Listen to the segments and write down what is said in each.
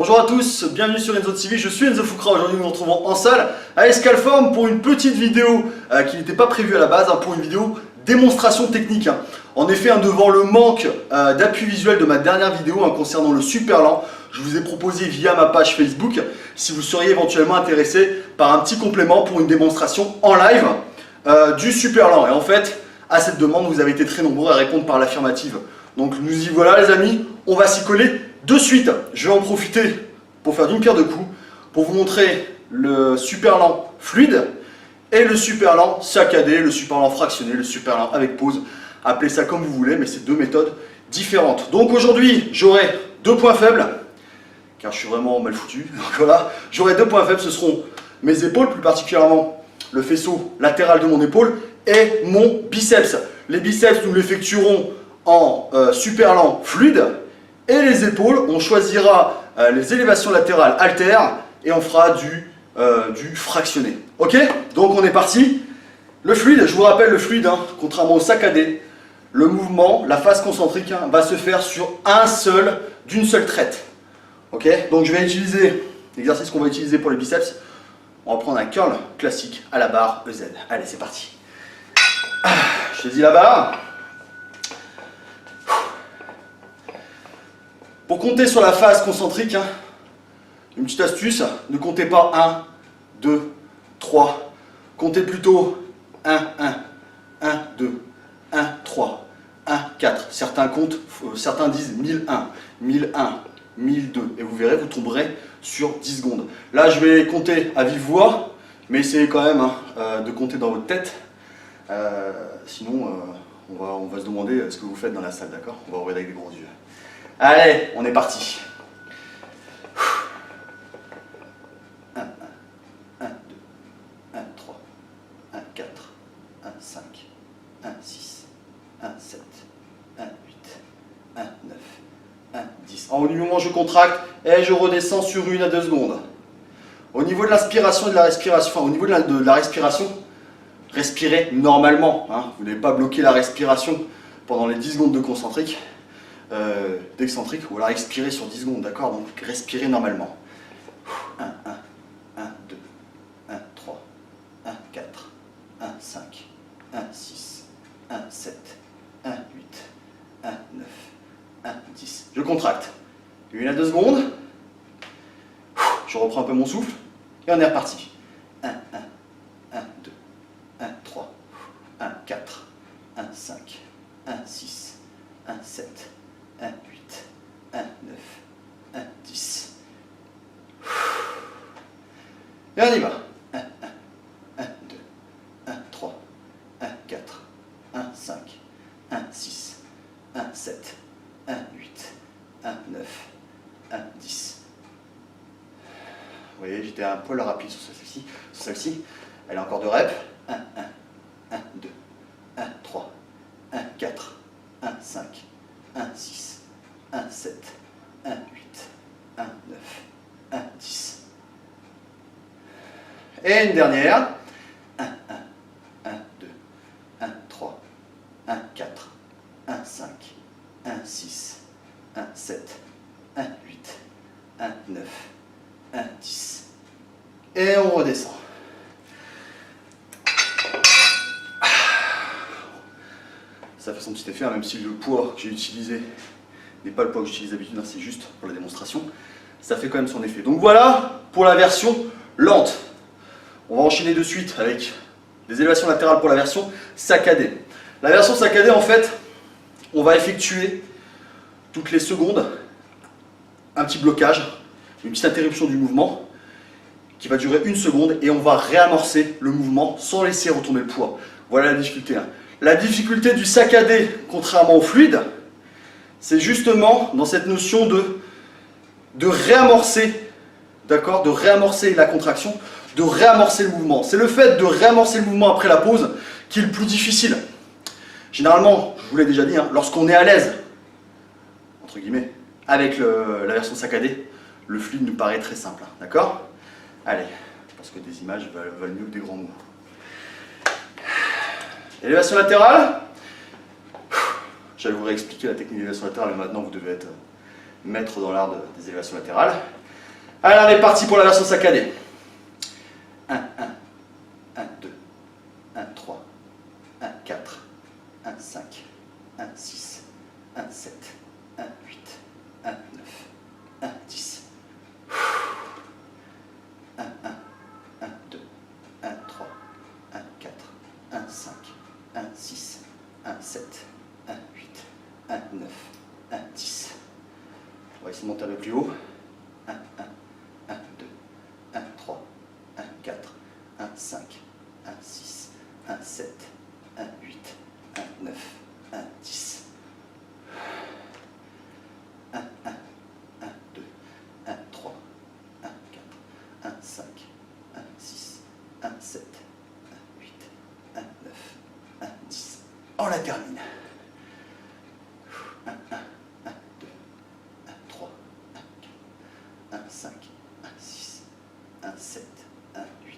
Bonjour à tous, bienvenue sur Enzo TV, je suis Enzo Foucra. Aujourd'hui nous nous retrouvons en salle à Escalform pour une petite vidéo qui n'était pas prévue à la base, pour une vidéo démonstration technique. En effet, devant le manque d'appui visuel de ma dernière vidéo concernant le Superlan, je vous ai proposé via ma page Facebook si vous seriez éventuellement intéressé par un petit complément pour une démonstration en live du Superlan. Et en fait, à cette demande, vous avez été très nombreux à répondre par l'affirmative. Donc nous y voilà les amis, on va s'y coller de suite. Je vais en profiter pour faire d'une pierre deux coups, pour vous montrer le Superlan fluide et le Superlan saccadé, le Superlan fractionné, le Superlan avec pause. Appelez ça comme vous voulez, mais c'est deux méthodes différentes. Donc aujourd'hui, j'aurai deux points faibles, car je suis vraiment mal foutu. Donc voilà, j'aurai deux points faibles, ce seront mes épaules, plus particulièrement le faisceau latéral de mon épaule et mon biceps. Les biceps, nous l'effectuerons en Superlan fluide, et les épaules, on choisira les élévations latérales haltères et on fera du fractionné. Ok? Donc on est parti. Le fluide, je vous rappelle le fluide, contrairement au saccadé, le mouvement, la phase concentrique va se faire sur d'une seule traite. Ok? Donc je vais utiliser l'exercice qu'on va utiliser pour les biceps. On va prendre un curl classique à la barre EZ. Allez, c'est parti. Je saisis la barre. Pour compter sur la phase concentrique, une petite astuce, ne comptez pas 1, 2, 3. Comptez plutôt 1, 1, 1, 2, 1, 3, 1, 4. Certains comptent, certains disent 1001, 1001, 1002. Et vous verrez, vous tomberez sur 10 secondes. Là, je vais compter à vive voix, mais essayez quand même de compter dans votre tête. Sinon, on va se demander ce que vous faites dans la salle, d'accord? On va regarder avec des gros yeux. Allez, on est parti. 1, 1, 1, 2, 1, 3, 1, 4, 1, 5, 1, 6, 1, 7, 1, 8, 1, 9, 1, 10. En haut du moment, je contracte et je redescends sur 1 à 2 secondes. Au niveau de l'inspiration et de la respiration, au niveau de la respiration, respirez normalement. Vous n'avez pas bloqué la respiration pendant les 10 secondes de concentrique. D'excentrique, ou alors expirer sur 10 secondes, d'accord? Donc respirez normalement. 1, 1, 1, 2, 1, 3, 1, 4, 1, 5, 1, 6, 1, 7, 1, 8, 1, 9, 1, 10. Je contracte. 1 à 2 secondes. Je reprends un peu mon souffle et on est reparti. 1, 1, 1, 2, 1, 3, 1, 4, 1, 5, 1, 6, 1, 7, 1, 8, 1, 9, 1, 10. Et on y va. 1, 1, 1, 2, 1, 3, 1, 4, 1, 5, 1, 6, 1, 7, 1, 8, 1, 9, 1, 10. Vous voyez, j'étais un poil rapide sur celle-ci. Elle a encore 2 reps. 1, 1, 1, 2, 1, 3, 1, 4, 1, 5, 1, 6, 1, 7, 1, 8, 1, 9, 1, 10. Et une dernière. 1, 1, 1, 2, 1, 3, 1, 4, 1, 5, 1, 6, 1, 7, 1, 8, 1, 9, 1, 10. Et on redescend. Ça fait son petit effet, même si le poids que j'ai utilisé n'est pas le poids que j'utilise d'habitude, c'est juste pour la démonstration. Ça fait quand même son effet. Donc voilà pour la version lente. On va enchaîner de suite avec des élévations latérales pour la version saccadée. La version saccadée, en fait, on va effectuer toutes les secondes un petit blocage, une petite interruption du mouvement qui va durer 1 seconde et on va réamorcer le mouvement sans laisser retomber le poids. Voilà la difficulté. La difficulté du saccadé, contrairement au fluide, c'est justement dans cette notion de réamorcer, d'accord, de réamorcer la contraction, de réamorcer le mouvement. C'est le fait de réamorcer le mouvement après la pause qui est le plus difficile. Généralement, je vous l'ai déjà dit, lorsqu'on est à l'aise, entre guillemets, avec la version saccadée, le fluide nous paraît très simple, d'accord? Allez, parce que des images valent mieux que des grands mots. Élévation latérale. J'allais vous réexpliquer la technique d'élévation latérale, mais maintenant vous devez être maître dans l'art des élévations latérales. Allez, on est parti pour la version saccadée. 1, 1, 1, 2, 1, 3, 1, 4, 1, 5, 1, 6, 1, 7, 1, 8, 1, 9, 1, 10. 1, 1, 1, 2, 1, 3, 1, 4, 1, 5, 1, 6, 1, 7, 1, 8, 1, 9, 1, 10. On va essayer de monter un peu plus haut. 1, 1, 1, 2, 1, 3, 1, 4, 1, 5, 1, 6, 1, 7, 1, 8, 1, 9, 1, 10. 1, 1, 1, 2, 1, 3, 1, 4, 1, 5, 1, 6, 1, 7, 1, 8, 1, 9, 1, 10. On la termine. 1, 1, 1, 2, 1, 3, 1, 4, 1, 5, 1, 6, 1, 7, 1, 8,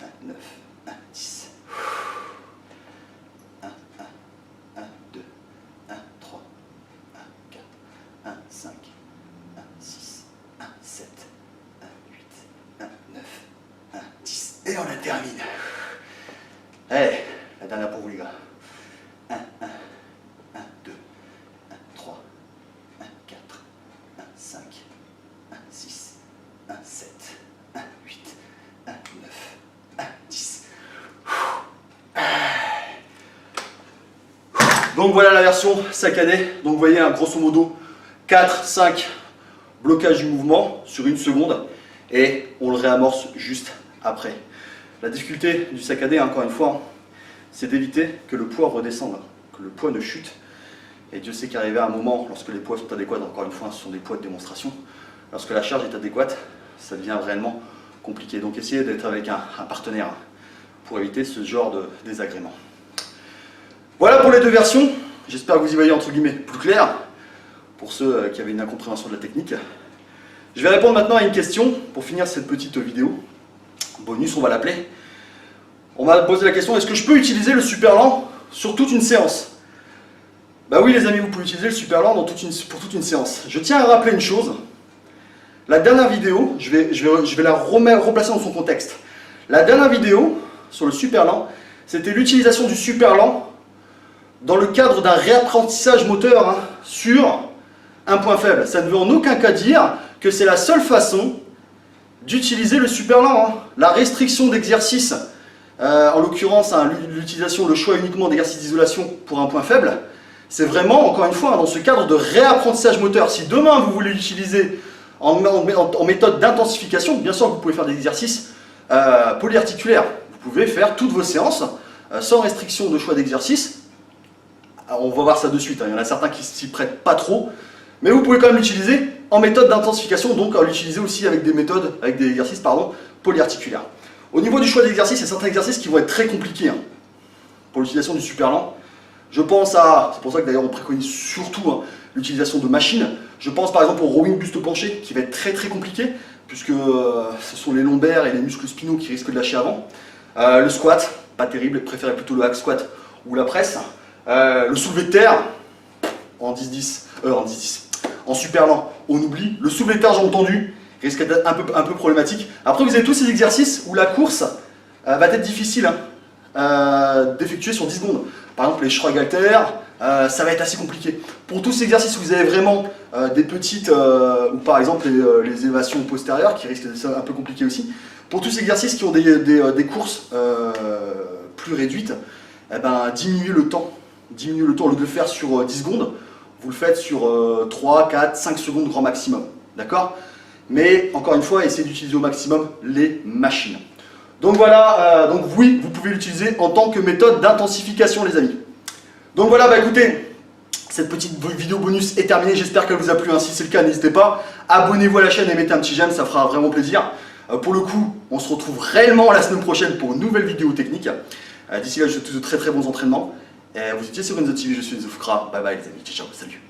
1, 9, 1, 10. 1, 1, 1, 2, 1, 3, 1, 4, 1, 5, 1, 6, 1, 7, 1, 8, 1, 9, 1, 10. Et on la termine. Allez, la dernière pour vous les gars. 1, 1, 1, 2, 1, 3, 1, 4, 1, 5, 1, 6, 1, 7, 1, 8, 1, 9, 1, 10. Donc voilà la version saccadée. Donc vous voyez, hein, grosso modo, 4, 5 blocages du mouvement sur 1 seconde et on le réamorce juste après. La difficulté du saccadé, encore une fois, c'est d'éviter que le poids redescende, que le poids ne chute. Et Dieu sait qu'arrivé à un moment, lorsque les poids sont adéquats, encore une fois, ce sont des poids de démonstration, lorsque la charge est adéquate, ça devient réellement compliqué. Donc essayez d'être avec un partenaire pour éviter ce genre de désagrément. Voilà pour les deux versions. J'espère que vous y voyez entre guillemets plus clair pour ceux qui avaient une incompréhension de la technique. Je vais répondre maintenant à une question pour finir cette petite vidéo. Bonus, on va l'appeler. On m'a posé la question, est-ce que je peux utiliser le super lent sur toute une séance? Bah oui les amis, vous pouvez utiliser le super lent pour toute une séance. Je tiens à rappeler une chose. La dernière vidéo, je vais la replacer dans son contexte. La dernière vidéo sur le super lent, c'était l'utilisation du super lent dans le cadre d'un réapprentissage moteur, hein, sur un point faible. Ça ne veut en aucun cas dire que c'est la seule façon d'utiliser le super lent. Hein. La restriction d'exercice, en l'occurrence hein, l'utilisation, le choix uniquement d'exercices d'isolation pour un point faible, c'est vraiment, encore une fois, hein, dans ce cadre de réapprentissage moteur. Si demain vous voulez l'utiliser en méthode d'intensification, bien sûr vous pouvez faire des exercices polyarticulaires. Vous pouvez faire toutes vos séances sans restriction de choix d'exercice. On va voir ça de suite, hein. Il y en a certains qui s'y prêtent pas trop, mais vous pouvez quand même l'utiliser en méthode d'intensification, donc à l'utiliser aussi avec des méthodes, avec des exercices polyarticulaires. Au niveau du choix d'exercice, il y a certains exercices qui vont être très compliqués hein, pour l'utilisation du super lent. Je pense à, c'est pour ça que d'ailleurs on préconise surtout hein, l'utilisation de machines. Je pense par exemple au rowing buste penché qui va être très compliqué, puisque ce sont les lombaires et les muscles spinaux qui risquent de lâcher avant. Le squat, pas terrible, préférez plutôt le hack squat ou la presse. Le soulevé de terre en 10-10, en super lent, on oublie. Le soulevé de terre jambes tendues risque d'être un peu problématique. Après vous avez tous ces exercices où la course va être difficile hein, d'effectuer sur 10 secondes. Par exemple les shrug haltères, ça va être assez compliqué. Pour tous ces exercices où vous avez vraiment des petites, ou par exemple les élévations postérieures qui risquent d'être un peu compliquées aussi. Pour tous ces exercices qui ont des courses plus réduites, eh ben, diminuez le temps. Diminuez le temps, au lieu de le faire sur 10 secondes, vous le faites sur 3, 4, 5 secondes grand maximum. D'accord? Mais encore une fois, essayez d'utiliser au maximum les machines. Donc voilà, donc oui, vous pouvez l'utiliser en tant que méthode d'intensification les amis. Donc voilà, bah écoutez, cette petite vidéo bonus est terminée, j'espère qu'elle vous a plu. Si c'est le cas, n'hésitez pas, abonnez-vous à la chaîne et mettez un petit j'aime, ça fera vraiment plaisir. Pour le coup, on se retrouve réellement la semaine prochaine pour une nouvelle vidéo technique. D'ici là, je vous souhaite de très bons entraînements. Vous étiez sur Renzo TV, je suis Enzo Fukra. Bye bye les amis, ciao, salut.